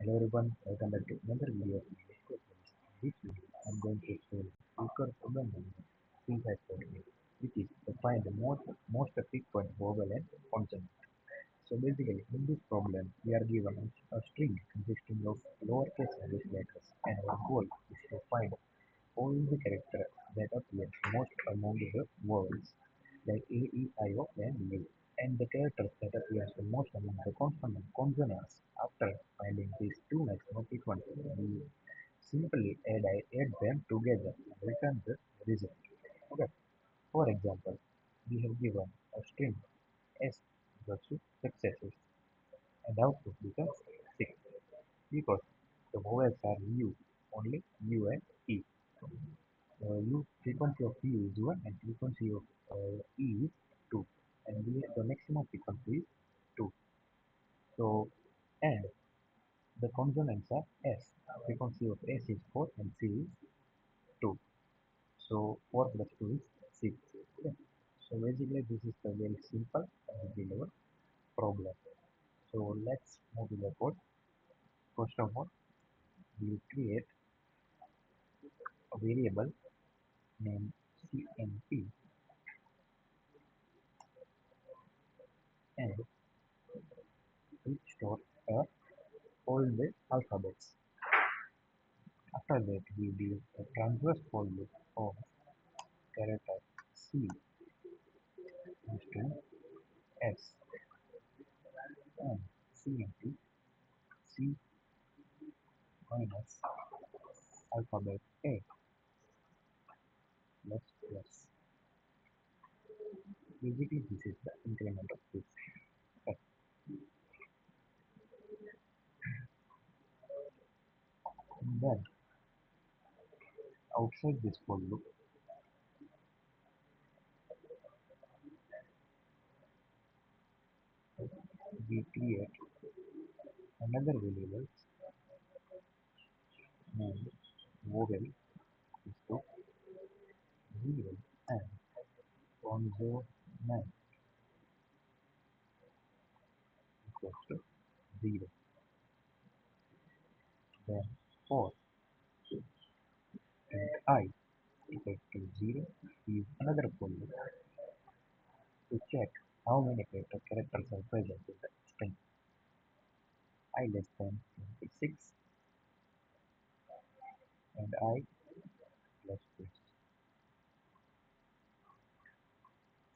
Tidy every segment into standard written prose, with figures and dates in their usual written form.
everyone, welcome back to another video of my LeetCode series. In this video, I'm going to solve LeetCode problem number 3548, which is to find the most frequent vowel and consonant. So basically, in this problem, we are given a string consisting of lowercase English letters, and our goal is to find all the characters that appear most among the vowels, like A, E, I, O, and U, and the characters that appear the most among the consonants. After finding these two maximum frequencies, we simply add them together and return the result. Okay. For example, we have given a string S equals to successes, and output becomes 6 because the vowels are U, only U and E. U frequency of U is 1 and frequency of E is 2, and the maximum frequency is 2. So, and the consonants are S. Frequency of S is 4 and C is 2. So 4 plus 2 is 6. Okay. So basically this is the very simple below problem. So let's move to the code. First of all, we create a variable named CNP, and we store all the alphabets. After that, we do a transverse for loop of character C is to S, and CNP C minus alphabet A plus plus. Basically, this is the increment of this. Okay. And then outside this for loop, we create another variable named vowel is to 0 and consonant equals to 0. Then for and I equals to 0 is another for loop to check how many characters are present in the string. I less than 26 and I plus plus.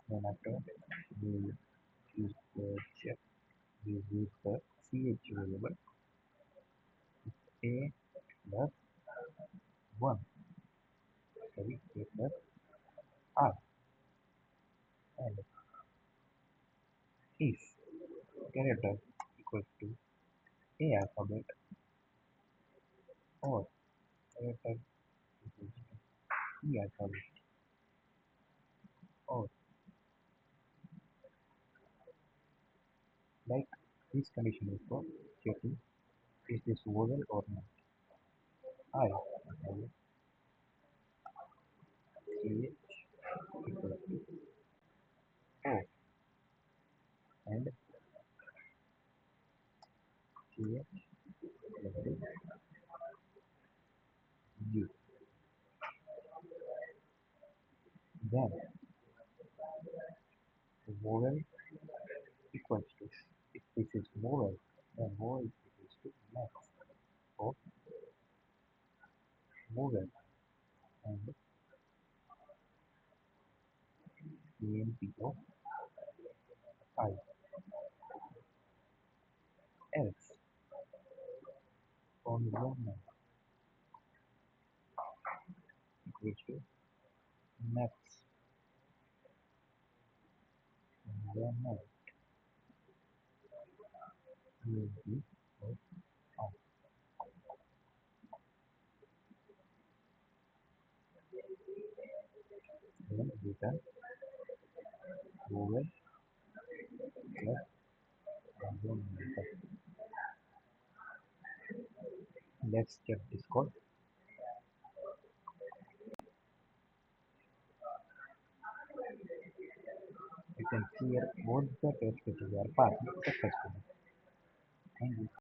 Then after we use the check, we use the ch variable a plus 1, sorry, a plus r, and if character equals to a alphabet or character equals to e alphabet or like this condition is for checking is this vowel or not. I alphabet ch equals to o and ch equals to u. Then vowel equals to, if this is vowel, then vowel equals to max of vowel and CNP of I, else consonant equals to max consonant CNP of I. Then return vowel plus consonant. Let's check this code. You can see here both the test cases are passed successfully. Thank you.